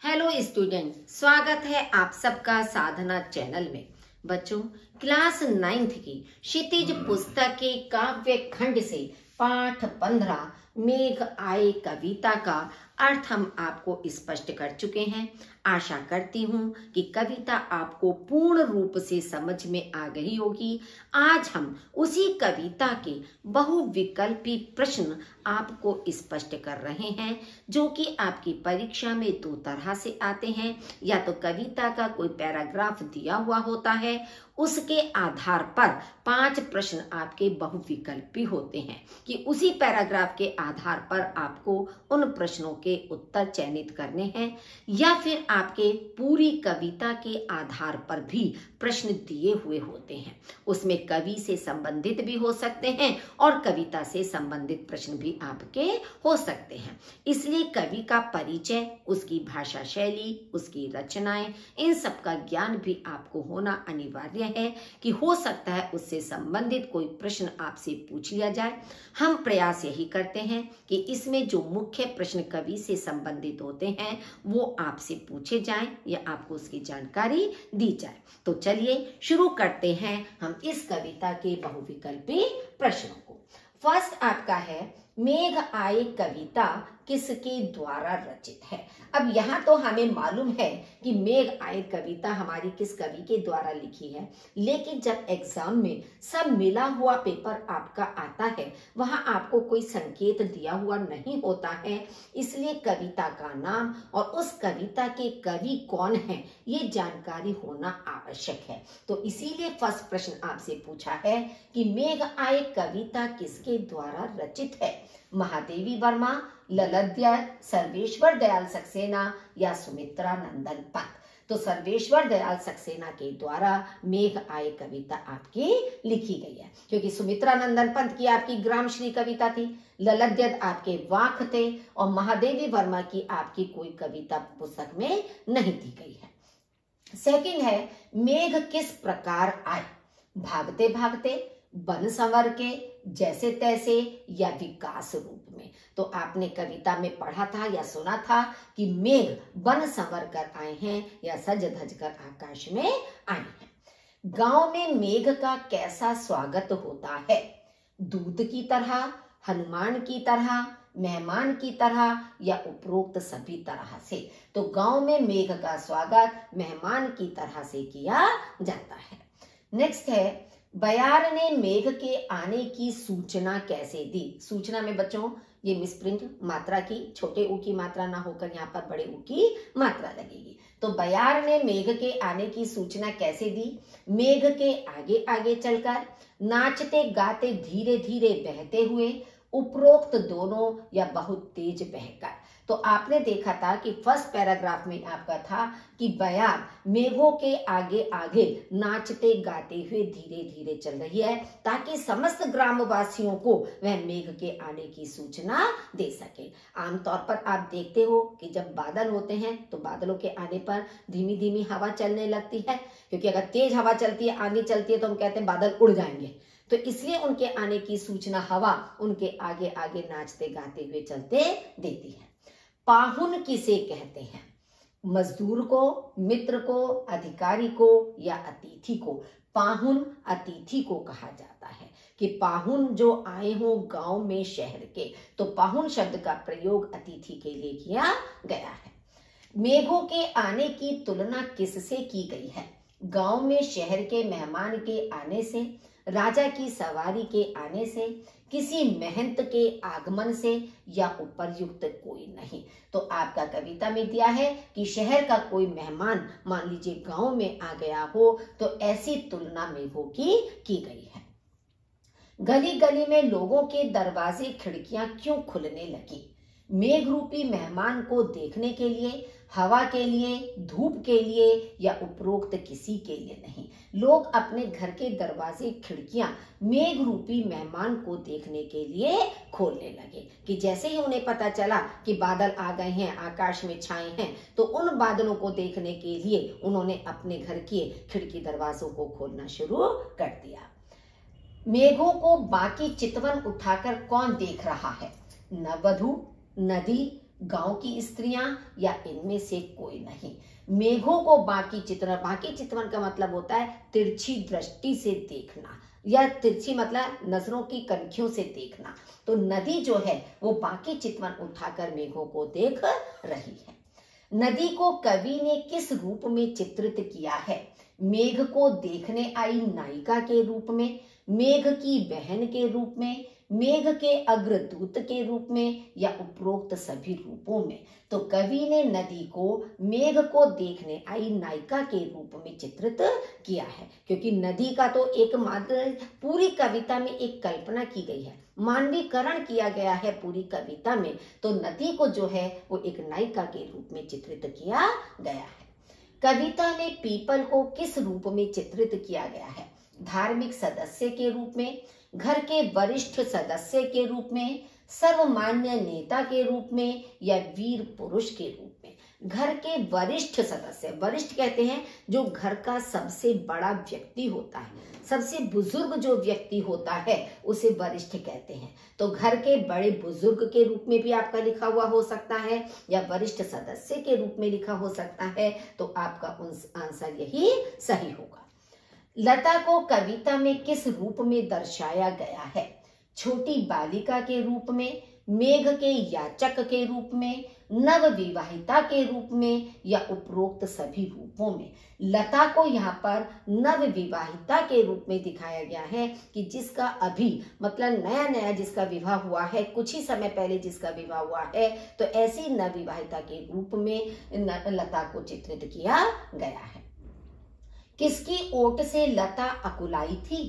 Hello student, स्वागत है आप सबका साधना चैनल में। बच्चों, क्लास 9th की क्षितिज पुस्तक के काव्य खंड से पाठ 15 मेघ आए कविता का अर्थ हम आपको स्पष्ट कर चुके हैं। आशा करती हूँ कि कविता आपको पूर्ण रूप से समझ में आ गई होगी। आज हम उसी कविता के बहुविकल्पी प्रश्न आपको स्पष्ट कर रहे हैं, जो कि आपकी परीक्षा में दो तरह से आते हैं। या तो कविता का कोई पैराग्राफ दिया हुआ होता है, उसके आधार पर 5 प्रश्न आपके बहुविकल्पी होते हैं कि उसी पैराग्राफ के आधार पर आपको उन प्रश्नों के उत्तर चयनित करने हैं, या फिर आपके पूरी कविता के आधार पर भी प्रश्न दिए हुए होते हैं। उसमें कवि से संबंधित भी हो सकते हैं और कविता से संबंधित प्रश्न भी आपके हो सकते हैं। इसलिए कवि का परिचय, उसकी भाषा शैली, उसकी रचनाएं, इन सब का ज्ञान भी आपको होना अनिवार्य है कि हो सकता है उससे संबंधित कोई प्रश्न आपसे पूछ लिया जाए। हम प्रयास यही करते हैं कि इसमें जो मुख्य प्रश्न कवि से संबंधित होते हैं वो आपसे पूछे जाएं या आपको उसकी जानकारी दी जाए। तो चलिए शुरू करते हैं हम इस कविता के बहुविकल्पी प्रश्नों को। फर्स्ट आपका है, मेघ आए कविता किसके द्वारा रचित है। अब यहाँ तो हमें मालूम है कि मेघ आए कविता हमारी किस कवि के द्वारा लिखी है, लेकिन जब एग्जाम में सब मिला हुआ पेपर आपका आता है, वहाँ आपको कोई संकेत दिया हुआ नहीं होता है। इसलिए कविता का नाम और उस कविता के कवि कौन है, ये जानकारी होना आवश्यक है। तो इसीलिए फर्स्ट प्रश्न आपसे पूछा है कि मेघ आए कविता किसके द्वारा रचित है। महादेवी वर्मा, ललद्यार, सर्वेश्वर दयाल सक्सेना या सुमित्रा नंदन पंत। तो सर्वेश्वर दयाल सक्सेना के द्वारा मेघ आए कविता आपकी लिखी गई है, क्योंकि सुमित्रा नंदन पंत की आपकी ग्रामश्री कविता थी, ललद्यद आपके वाक थे और महादेवी वर्मा की आपकी कोई कविता पुस्तक में नहीं दी गई है। सेकंड है, मेघ किस प्रकार आए, भागते भागते, बन संवर के, जैसे तैसे या विकास रूप में। तो आपने कविता में पढ़ा था या सुना था कि मेघ बन संवर कर आए हैं या सज धज कर आकाश में आए हैं। गांव में मेघ का कैसा स्वागत होता है, दूत की तरह, हनुमान की तरह, मेहमान की तरह या उपरोक्त सभी तरह से। तो गांव में मेघ का स्वागत मेहमान की तरह से किया जाता है। नेक्स्ट है, बयार ने मेघ के आने की सूचना कैसे दी। सूचना में बच्चों ये मिसप्रिंट मात्रा की, छोटे ऊ की मात्रा ना होकर यहाँ पर बड़े ऊ की मात्रा लगेगी। तो बयार ने मेघ के आने की सूचना कैसे दी, मेघ के आगे आगे चलकर, नाचते गाते धीरे धीरे बहते हुए, उपरोक्त दोनों या बहुत तेज बहकर। तो आपने देखा था कि फर्स्ट पैराग्राफ में आपका था कि बयार मेघों के आगे आगे नाचते गाते हुए धीरे धीरे चल रही है, ताकि समस्त ग्रामवासियों को वह मेघ के आने की सूचना दे सके। आमतौर पर आप देखते हो कि जब बादल होते हैं तो बादलों के आने पर धीमी धीमी हवा चलने लगती है, क्योंकि अगर तेज हवा चलती है, आंधी चलती है, तो हम कहते हैं बादल उड़ जाएंगे। तो इसलिए उनके आने की सूचना हवा उनके आगे आगे नाचते गाते हुए चलते देती है। पाहुन किसे कहते हैं, मजदूर को, मित्र को, अधिकारी को या अतिथि को। पाहुन अतिथि को कहा जाता है कि पाहुन जो आए हों गांव में शहर के, तो पाहुन शब्द का प्रयोग अतिथि के लिए किया गया है। मेघों के आने की तुलना किससे की गई है, गांव में शहर के मेहमान के आने से, राजा की सवारी के आने से, किसी महंत के आगमन से या उपर्युक्त कोई नहीं। तो आपका कविता में दिया है कि शहर का कोई मेहमान मान लीजिए गांव में आ गया हो, तो ऐसी तुलना मेघों की गई है। गली गली में लोगों के दरवाजे खिड़कियां क्यों खुलने लगी, मेघ रूपी मेहमान को देखने के लिए, हवा के लिए, धूप के लिए या उपरोक्त किसी के लिए नहीं। लोग अपने घर के दरवाजे खिड़कियां मेघ रूपी मेहमान को देखने के लिए खोलने लगे कि जैसे ही उन्हें पता चला कि बादल आ गए हैं, आकाश में छाए हैं, तो उन बादलों को देखने के लिए उन्होंने अपने घर के खिड़की दरवाजों को खोलना शुरू कर दिया। मेघों को बाकी चितवन उठाकर कौन देख रहा है, नववधू, नदी, गांव की स्त्रियां या इनमें से कोई नहीं। मेघों को बाकी चित्रण का मतलब होता है तिरछी दृष्टि से देखना, या तिरछी मतलब नजरों की कनखियों से देखना। तो नदी जो है वो बाकी चितवन उठाकर मेघों को देख रही है। नदी को कवि ने किस रूप में चित्रित किया है? मेघ को देखने आई नायिका के रूप में, मेघ की बहन के रूप में, मेघ के अग्रदूत के रूप में, या उपरोक्त सभी रूपों में। तो कवि ने नदी को मेघ को देखने आई नायिका के रूप में चित्रित किया है, क्योंकि नदी का तो एकमात्र पूरी कविता में एक कल्पना की गई है, मानवीकरण किया गया है पूरी कविता में। तो नदी को जो है वो एक नायिका के रूप में चित्रित किया गया है। कविता में पीपल को किस रूप में चित्रित किया गया है? धार्मिक सदस्य के रूप में, घर के वरिष्ठ सदस्य के रूप में, सर्वमान्य नेता के रूप में, या वीर पुरुष के रूप में। घर के वरिष्ठ सदस्य, वरिष्ठ कहते हैं जो घर का सबसे बड़ा व्यक्ति होता है, सबसे बुजुर्ग जो व्यक्ति होता है उसे वरिष्ठ कहते हैं। तो घर के बड़े बुजुर्ग के रूप में भी आपका लिखा हुआ हो सकता है, या वरिष्ठ सदस्य के रूप में लिखा हो सकता है। तो आपका आंसर यही सही होगा। लता को कविता में किस रूप में दर्शाया गया है? छोटी बालिका के रूप में, मेघ के याचक के रूप में, नव विवाहिता के रूप में, या उपरोक्त सभी रूपों में। लता को यहाँ पर नव विवाहिता के रूप में दिखाया गया है कि जिसका अभी मतलब नया नया जिसका विवाह हुआ है, कुछ ही समय पहले जिसका विवाह हुआ है, तो ऐसी नव विवाहिता के रूप में लता को चित्रित किया गया है। किसकी ओट से लता अकुलाई थी?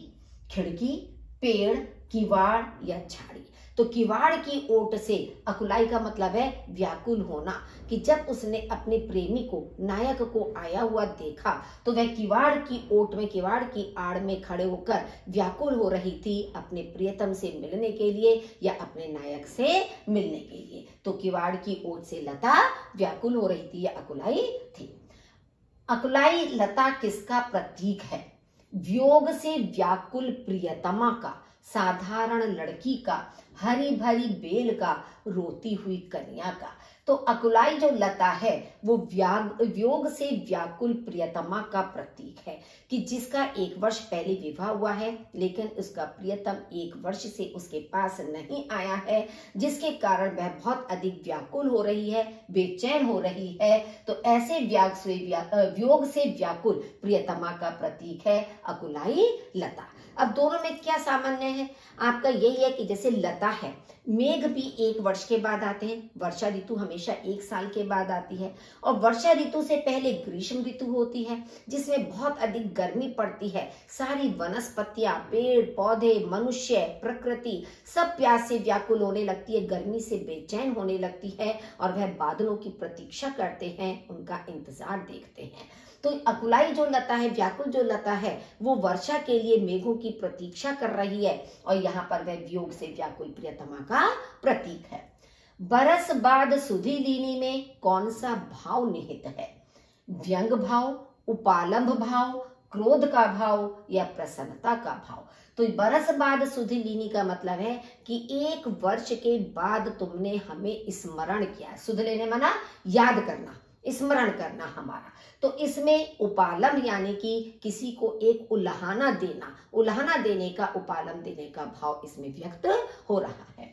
खिड़की, पेड़, किवाड़ या झाड़ी? तो किवाड़ की ओट से अकुलाई का मतलब है व्याकुल होना, कि जब उसने अपने प्रेमी को, नायक को आया हुआ देखा तो वह किवाड़ की ओट में, किवाड़ की आड़ में खड़े होकर व्याकुल हो रही थी अपने प्रियतम से मिलने के लिए या अपने नायक से मिलने के लिए। तो किवाड़ की ओट से लता व्याकुल हो रही थी या अकुलाई थी। अकुलाई लता किसका प्रतीक है? वियोग से व्याकुल प्रियतमा का, साधारण लड़की का, हरी भरी बेल का, रोती हुई कन्या का। तो अकुलाई जो लता है वो वियोग से व्याकुल प्रियतमा का प्रतीक है, कि जिसका 1 वर्ष पहले विवाह हुआ है लेकिन उसका प्रियतम 1 वर्ष से उसके पास नहीं आया है, जिसके कारण वह बहुत अधिक व्याकुल हो रही है, बेचैन हो रही है। तो ऐसे वियोग से व्याकुल प्रियतमा का प्रतीक है अकुलाई लता। अब दोनों में क्या सामान्य है? आपका यही है कि जैसे लता है, मेघ भी 1 वर्ष के बाद आते हैं, वर्षा ऋतु हमेशा 1 साल के बाद आती है, और वर्षा ऋतु से पहले ग्रीष्म ऋतु होती है जिसमें बहुत अधिक गर्मी पड़ती है। सारी वनस्पतियां, पेड़ पौधे, मनुष्य, प्रकृति सब प्यास से व्याकुल होने लगती है, गर्मी से बेचैन होने लगती है, और वह बादलों की प्रतीक्षा करते हैं, उनका इंतजार देखते हैं। तो अकुलाई जो लता है, व्याकुल जो लता है, वो वर्षा के लिए मेघों की प्रतीक्षा कर रही है, और यहाँ पर वह वियोग से व्याकुल प्रियतमा का प्रतीक है। बरस बाद सुधि लीनी में कौन सा भाव निहित है? व्यंग भाव, उपालंभ भाव, क्रोध का भाव, या प्रसन्नता का भाव? तो बरस बाद सुधि लीनी का मतलब है कि 1 वर्ष के बाद तुमने हमें स्मरण किया। सुध लेने माना याद करना, स्मरण करना हमारा। तो इसमें उपालंभ यानी कि किसी को एक उल्हाना देना, उल्हाना देने का, उपालंभ देने का भाव इसमें व्यक्त हो रहा है।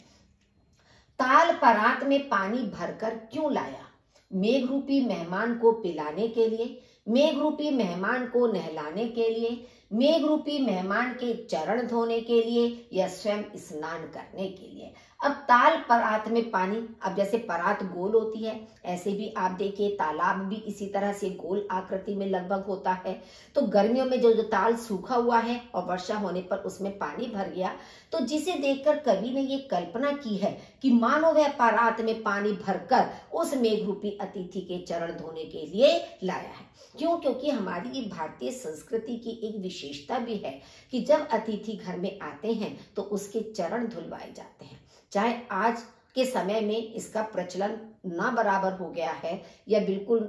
ताल परात में पानी भरकर क्यों लाया? मेघ रूपी मेहमान को पिलाने के लिए, मेघ रूपी मेहमान को नहलाने के लिए, मेघ रूपी मेहमान के चरण धोने के लिए, या स्वयं स्नान करने के लिए। अब ताल परात में पानी, अब जैसे परात गोल होती है, ऐसे भी आप देखिए तालाब भी इसी तरह से गोल आकृति में लगभग होता है। तो गर्मियों में जो ताल सूखा हुआ है और वर्षा होने पर उसमें पानी भर गया, तो जिसे देखकर कवि ने ये कल्पना की है कि मानो वह परात में पानी भरकर उस मेघ रूपी अतिथि के चरण धोने के लिए लाया है। क्यों? क्योंकि हमारी भारतीय संस्कृति की एक विशेषता भी है कि जब अतिथि घर में आते हैं तो उसके चरण धुलवाए जाते हैं। चाहे आज के समय में इसका प्रचलन ना बराबर हो गया है या बिल्कुल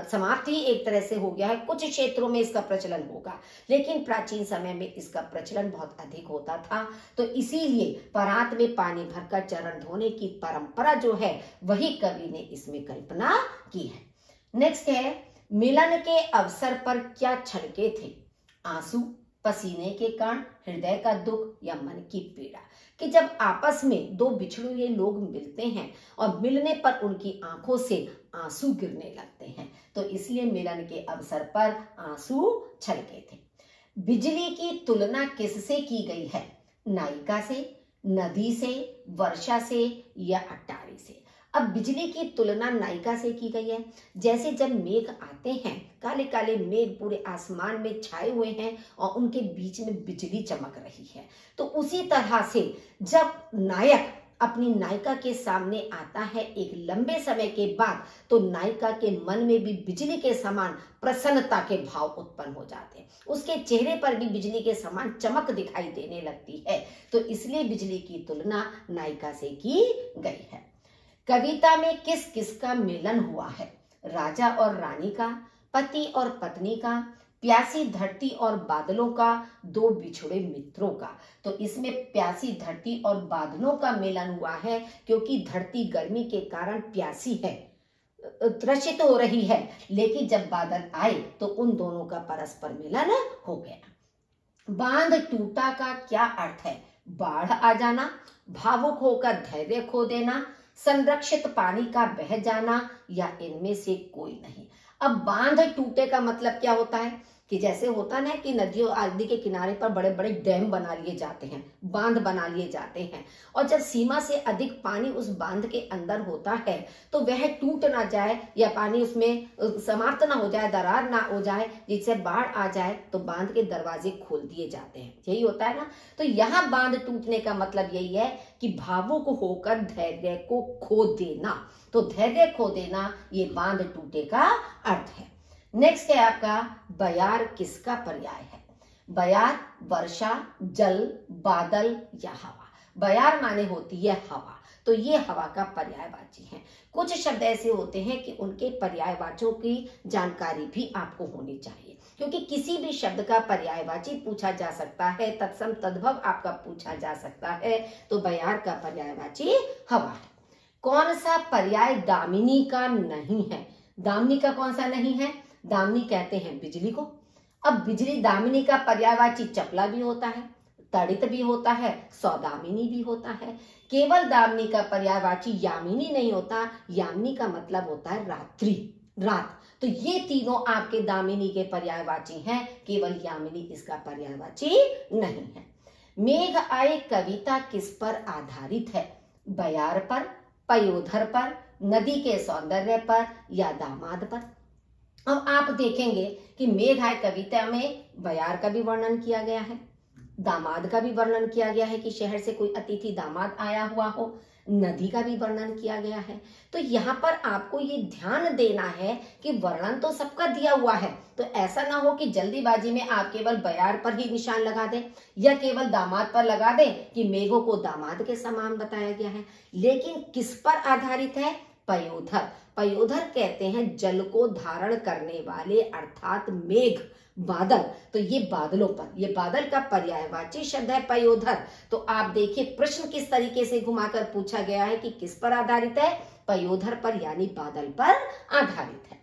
समाप्त ही एक तरह से हो गया है। कुछ क्षेत्रों में इसका प्रचलन होगा, लेकिन प्राचीन समय में इसका प्रचलन बहुत अधिक होता था। तो इसीलिए परात में पानी भरकर चरण धोने की परंपरा जो है वही कवि ने इसमें कल्पना की है। नेक्स्ट है, मिलन के अवसर पर क्या छलके थे? आंसू, पसीने के कण, हृदय का दुख या मन की पीड़ा। कि जब आपस में दो बिछड़े हुए लोग मिलते हैं और मिलने पर उनकी आंखों से आंसू गिरने लगते हैं, तो इसलिए मिलन के अवसर पर आंसू छलके थे। बिजली की तुलना किससे की गई है? नायिका से, नदी से, वर्षा से या अटारी से। अब बिजली की तुलना नायिका से की गई है। जैसे जब मेघ आते हैं, काले काले मेघ पूरे आसमान में छाए हुए हैं और उनके बीच में बिजली चमक रही है, तो उसी तरह से जब नायक अपनी नायिका के सामने आता है एक लंबे समय के बाद, तो नायिका के मन में भी बिजली के समान प्रसन्नता के भाव उत्पन्न हो जाते हैं। उसके चेहरे पर भी बिजली के समान चमक दिखाई देने लगती है। तो इसलिए बिजली की तुलना नायिका से की गई है। कविता में किस किस का मिलन हुआ है? राजा और रानी का, पति और पत्नी का, प्यासी धरती और बादलों का, दो बिछुड़े मित्रों का। तो इसमें प्यासी धरती और बादलों का मिलन हुआ है, क्योंकि धरती गर्मी के कारण प्यासी है, त्रसित हो रही है, लेकिन जब बादल आए तो उन दोनों का परस्पर मिलन हो गया। बांध टूटा का क्या अर्थ है? बाढ़ आ जाना, भावुक होकर धैर्य खो देना, संरक्षित पानी का बह जाना या इनमें से कोई नहीं। अब बांध टूटे का मतलब क्या होता है कि जैसे होता ना कि नदियों आदि के किनारे पर बड़े बड़े डैम बना लिए जाते हैं, बांध बना लिए जाते हैं, और जब सीमा से अधिक पानी उस बांध के अंदर होता है तो वह टूट ना जाए या पानी उसमें समाप्त ना हो जाए, दरार ना हो जाए, जिससे बाढ़ आ जाए तो बांध के दरवाजे खोल दिए जाते हैं। यही होता है ना। तो यहाँ बांध टूटने का मतलब यही है कि भावुक होकर धैर्य को खो देना। तो धैर्य खो देना ये बांध टूटे का अर्थ है। नेक्स्ट है आपका, बयार किसका पर्याय है? बयार वर्षा, जल, बादल या हवा। बयार माने होती है हवा, तो ये हवा का पर्यायवाची है। कुछ शब्द ऐसे होते हैं कि उनके पर्यायवाचों की जानकारी भी आपको होनी चाहिए, क्योंकि किसी भी शब्द का पर्यायवाची पूछा जा सकता है, तत्सम तद्भव आपका पूछा जा सकता है। तो बयार का पर्यायवाची हवा है। कौन सा पर्याय दामिनी का नहीं है? दामिनी का कौन सा नहीं है? दामिनी कहते हैं बिजली को। अब बिजली दामिनी का पर्यायवाची चपला भी होता है, तड़ित भी होता है, सौदामिनी भी होता है। केवल दामिनी का पर्यायवाची यामिनी नहीं होता। यामिनी का मतलब होता है रात्रि, रात। तो ये तीनों आपके दामिनी के पर्यायवाची हैं, केवल यामिनी इसका पर्यायवाची नहीं है। मेघ आए कविता किस पर आधारित है? बयार पर, पयोधर पर, नदी के सौंदर्य पर या दामाद पर। अब आप देखेंगे कि मेघ आए कविता में बयार का भी वर्णन किया गया है, दामाद का भी वर्णन किया गया है कि शहर से कोई अतिथि दामाद आया हुआ हो, नदी का भी वर्णन किया गया है। तो यहाँ पर आपको ये ध्यान देना है कि वर्णन तो सबका दिया हुआ है, तो ऐसा ना हो कि जल्दीबाजी में आप केवल बयार पर ही निशान लगा दें या केवल दामाद पर लगा दें कि मेघों को दामाद के समान बताया गया है। लेकिन किस पर आधारित है? पयोधर। पयोधर कहते हैं जल को धारण करने वाले, अर्थात मेघ, बादल। तो ये बादलों पर, ये बादल का पर्यायवाची शब्द है पयोधर। तो आप देखिए प्रश्न किस तरीके से घुमाकर पूछा गया है कि किस पर आधारित है? पयोधर पर, यानी बादल पर आधारित है।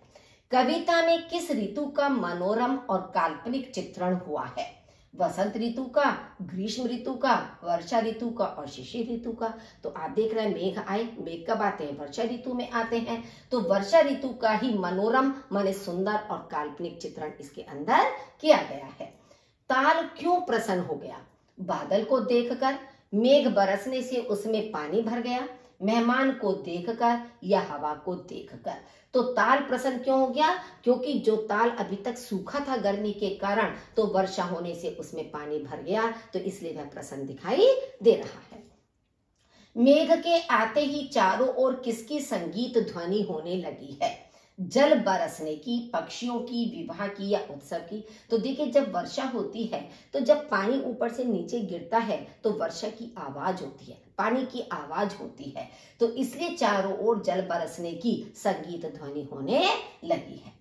कविता में किस ऋतु का मनोरम और काल्पनिक चित्रण हुआ है? वसंत ऋतु का, ग्रीष्म ऋतु का, वर्षा ऋतु का और शिशिर ऋतु का। तो आप देख रहे हैं मेघ आए, मेघ कब आते हैं? वर्षा ऋतु में आते हैं। तो वर्षा ऋतु का ही मनोरम माने सुंदर और काल्पनिक चित्रण इसके अंदर किया गया है। ताल क्यों प्रसन्न हो गया? बादल को देखकर, मेघ बरसने से उसमें पानी भर गया, मेहमान को देखकर या हवा को देखकर। तो ताल प्रसन्न क्यों हो गया? क्योंकि जो ताल अभी तक सूखा था गर्मी के कारण, तो वर्षा होने से उसमें पानी भर गया, तो इसलिए वह प्रसन्न दिखाई दे रहा है। मेघ के आते ही चारों ओर किसकी संगीत ध्वनि होने लगी है? जल बरसने की, पक्षियों की, विवाह की या उत्सव की। तो देखिए जब वर्षा होती है तो जब पानी ऊपर से नीचे गिरता है तो वर्षा की आवाज होती है, पानी की आवाज होती है। तो इसलिए चारों ओर जल बरसने की संगीत ध्वनि होने लगी है।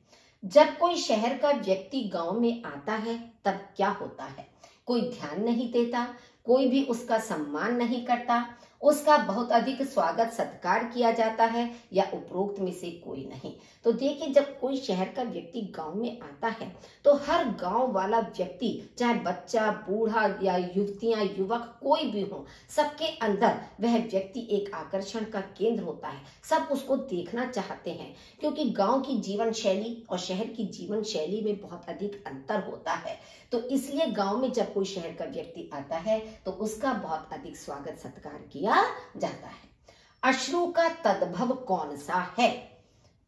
जब कोई शहर का व्यक्ति गांव में आता है तब क्या होता है? कोई ध्यान नहीं देता, कोई भी उसका सम्मान नहीं करता, उसका बहुत अधिक स्वागत सत्कार किया जाता है या उपरोक्त में से कोई नहीं। तो देखिए जब कोई शहर का व्यक्ति गांव में आता है तो हर गांव वाला व्यक्ति, चाहे बच्चा, बूढ़ा या युवतियां, युवक, कोई भी हो, सबके अंदर वह व्यक्ति एक आकर्षण का केंद्र होता है। सब उसको देखना चाहते हैं क्योंकि गांव की जीवन शैली और शहर की जीवन शैली में बहुत अधिक अंतर होता है। तो इसलिए गांव में जब कोई शहर का व्यक्ति आता है तो उसका बहुत अधिक स्वागत सत्कार किया जाता है। अश्रु का तद्भव कौन सा है?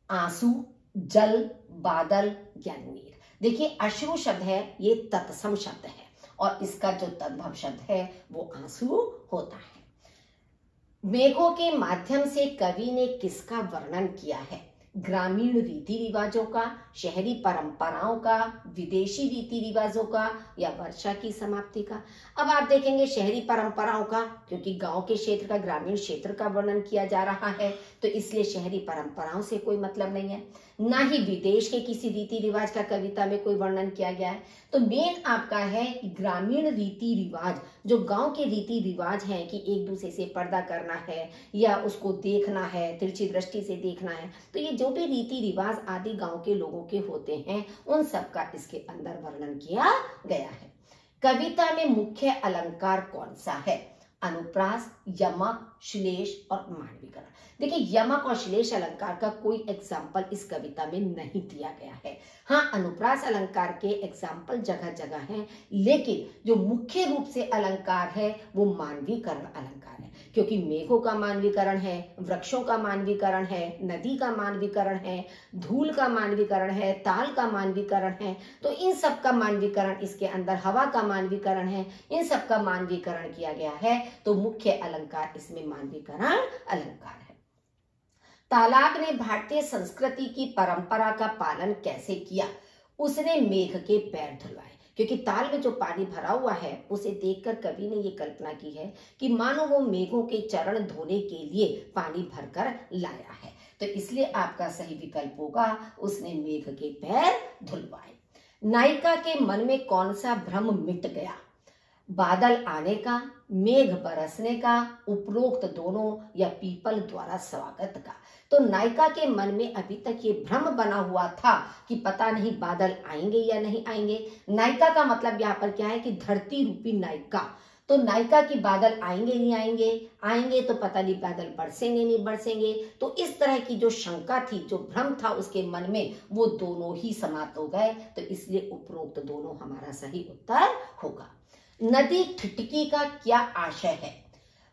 आंसू, जल, बादल या नीर। देखिए अश्रु शब्द है, ये तत्सम शब्द है और इसका जो तद्भव शब्द है वो आंसू होता है। मेघों के माध्यम से कवि ने किसका वर्णन किया है? ग्रामीण रीति रिवाजों का, शहरी परंपराओं का, विदेशी रीति रिवाजों का या वर्षा की समाप्ति का। अब आप देखेंगे शहरी परंपराओं का, क्योंकि गांव के क्षेत्र का, ग्रामीण क्षेत्र का वर्णन किया जा रहा है तो इसलिए शहरी परंपराओं से कोई मतलब नहीं है। ना ही विदेश के किसी रीति रिवाज का कविता में कोई वर्णन किया गया है। तो मेन आपका है कि ग्रामीण रीति रिवाज, जो गांव के रीति रिवाज हैं कि एक दूसरे से पर्दा करना है या उसको देखना है, तिरछी दृष्टि से देखना है, तो ये जो भी रीति रिवाज आदि गांव के लोगों के होते हैं उन सब का इसके अंदर वर्णन किया गया है। कविता में मुख्य अलंकार कौन सा है? अनुप्रास, यमक, श्लेष और मांडविकरण। देखिए यमक और श्लेष अलंकार का कोई एग्जाम्पल इस कविता में नहीं दिया गया है। हाँ, अनुप्रास अलंकार के एग्जाम्पल जगह जगह हैं, लेकिन जो मुख्य रूप से अलंकार है वो मानवीकरण अलंकार है, क्योंकि मेघों का मानवीकरण है, वृक्षों का मानवीकरण है, नदी का मानवीकरण है, धूल का मानवीकरण है, ताल का मानवीकरण है। तो इन सब का मानवीकरण इसके अंदर, हवा का मानवीकरण है, इन सब का मानवीकरण किया गया है। तो मुख्य अलंकार इसमें मानवीकरण अलंकार है। तालाब ने भारतीय संस्कृति की परंपरा का पालन कैसे किया? उसने मेघ के पैर धुलवाए, क्योंकि ताल में जो पानी भरा हुआ है उसे देखकर कवि ने ये कल्पना की है कि मानो वो मेघों के चरण धोने के लिए पानी भरकर लाया है। तो इसलिए आपका सही विकल्प होगा उसने मेघ के पैर धुलवाए। नायिका के मन में कौन सा भ्रम मिट गया? बादल आने का, मेघ बरसने का, उपरोक्त दोनों या पीपल द्वारा स्वागत का। तो नायिका के मन में अभी तक ये भ्रम बना हुआ था कि पता नहीं बादल आएंगे या नहीं आएंगे। नायिका का मतलब यहाँ पर क्या है कि धरती रूपी नायिका। तो नायिका की बादल आएंगे नहीं आएंगे, आएंगे तो पता नहीं बादल बरसेंगे नहीं बरसेंगे। तो इस तरह की जो शंका थी, जो भ्रम था उसके मन में, वो दोनों ही समाप्त हो गए। तो इसलिए उपरोक्त दोनों हमारा सही उत्तर होगा। नदी ठिठकी का क्या आशय है?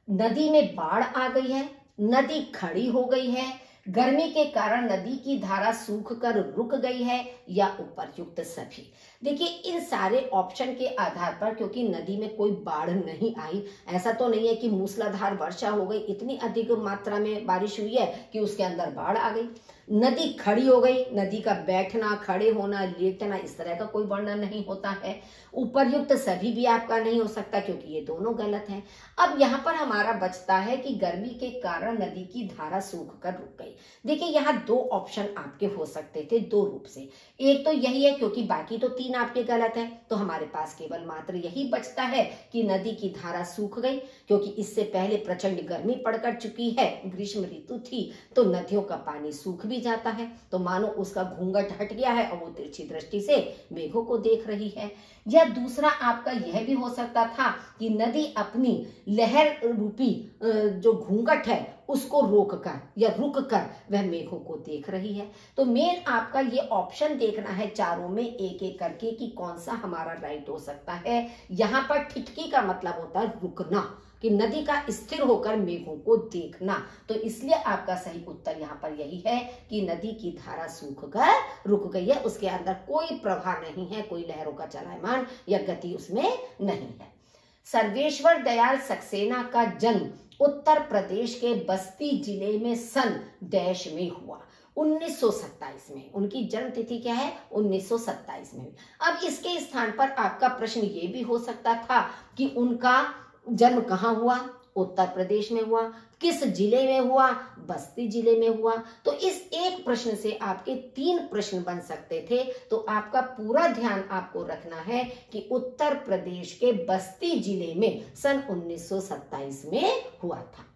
नदी में बाढ़ आ गई है, नदी खड़ी हो गई है, गर्मी के कारण नदी की धारा सूख कर रुक गई है या उपर्युक्त सभी। देखिए इन सारे ऑप्शन के आधार पर, क्योंकि नदी में कोई बाढ़ नहीं आई, ऐसा तो नहीं है कि मूसलाधार वर्षा हो गई, इतनी अधिक मात्रा में बारिश हुई है कि उसके अंदर बाढ़ आ गई। नदी खड़ी हो गई, नदी का बैठना, खड़े होना, लेटना, इस तरह का कोई वर्णन नहीं होता है। उपर्युक्त सभी भी आपका नहीं हो सकता क्योंकि ये दोनों गलत हैं। अब यहाँ पर हमारा बचता है कि गर्मी के कारण नदी की धारा सूख कर रुक गई। देखिए यहाँ दो ऑप्शन आपके हो सकते थे दो रूप से। एक तो यही है, क्योंकि बाकी तो तीन आपके गलत हैं, तो हमारे पास केवल मात्र यही बचता है कि नदी की धारा सूख गई, क्योंकि इससे पहले प्रचंड गर्मी पड़कर चुकी है, ग्रीष्म ऋतु थी, तो नदियों का पानी सूख भी जाता है। तो मानो उसका घूंघट हट गया है और वो तिरछी दृष्टि से मेघों को देख रही है। या दूसरा आपका यह भी हो सकता था कि नदी अपनी लहर रूपी जो घूंघट है उसको रोक कर या रुक कर वह मेघों को देख रही है। तो मेन आपका ये ऑप्शन देखना है चारों में एक एक करके कि कौन सा हमारा राइट हो सकता है। यहाँ पर ठिठकी का मतलब होता है रुकना, कि नदी का स्थिर होकर मेघों को देखना। तो इसलिए आपका सही उत्तर यहाँ पर यही है कि नदी की धारा सूख कर रुक गई है, उसके अंदर कोई प्रवाह नहीं है, कोई लहरों का चलायमान या गति उसमें नहीं है। सर्वेश्वर दयाल सक्सेना का जन्म उत्तर प्रदेश के बस्ती जिले में सन डैश में हुआ। 1927 में। उनकी जन्म तिथि क्या है? 1927 में। अब इसके स्थान पर आपका प्रश्न ये भी हो सकता था कि उनका जन्म कहाँ हुआ? उत्तर प्रदेश में हुआ। किस जिले में हुआ? बस्ती जिले में हुआ। तो इस एक प्रश्न से आपके 3 प्रश्न बन सकते थे। तो आपका पूरा ध्यान आपको रखना है कि उत्तर प्रदेश के बस्ती जिले में सन 1927 में हुआ था।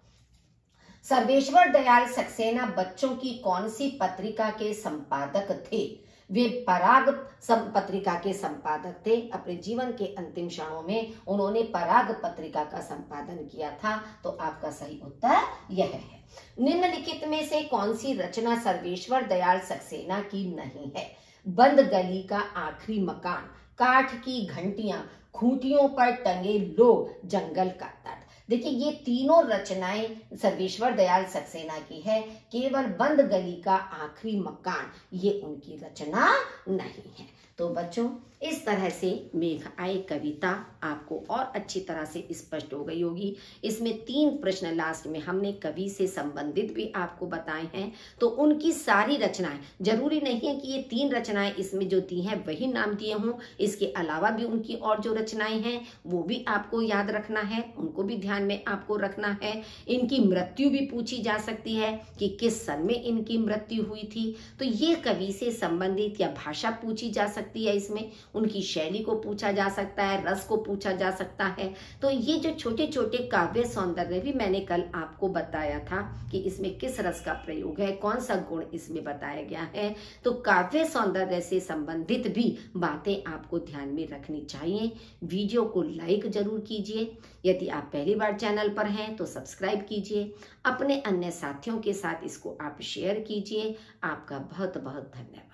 सर्वेश्वर दयाल सक्सेना बच्चों की कौन सी पत्रिका के संपादक थे? वे पराग पत्रिका के संपादक थे। अपने जीवन के अंतिम क्षणों में उन्होंने पराग पत्रिका का संपादन किया था। तो आपका सही उत्तर यह है। निम्नलिखित में से कौन सी रचना सर्वेश्वर दयाल सक्सेना की नहीं है? बंद गली का आखिरी मकान, काठ की घंटियां, खूंटियों पर टंगे लोग, जंगल का तट। देखिए ये तीनों रचनाएं सर्वेश्वर दयाल सक्सेना की है। केवल बंद गली का आखिरी मकान ये उनकी रचना नहीं है। तो बच्चों इस तरह से मेघ आए कविता आपको और अच्छी तरह से स्पष्ट हो गई होगी। इसमें 3 प्रश्न लास्ट में हमने कवि से संबंधित भी आपको बताए हैं। तो उनकी सारी रचनाएं, जरूरी नहीं है कि ये 3 रचनाएं इसमें जो दी हैं वही नाम दिए हों। इसके अलावा भी उनकी और जो रचनाएं हैं वो भी आपको याद रखना है, उनको भी ध्यान में आपको रखना है। इनकी मृत्यु भी पूछी जा सकती है कि किस सन में इनकी मृत्यु हुई थी। तो ये कवि से संबंधित या भाषा पूछी जा सकती है, इसमें उनकी शैली को पूछा जा सकता है, रस को पूछा जा सकता है। तो ये जो छोटे छोटे काव्य सौंदर्य भी मैंने कल आपको बताया था कि इसमें किस रस का प्रयोग है, कौन सा गुण इसमें बताया गया है। तो काव्य सौंदर्य से संबंधित भी बातें आपको ध्यान में रखनी चाहिए। वीडियो को लाइक जरूर कीजिए। यदि आप पहली बार चैनल पर हैं तो सब्सक्राइब कीजिए। अपने अन्य साथियों के साथ इसको आप शेयर कीजिए। आपका बहुत बहुत धन्यवाद।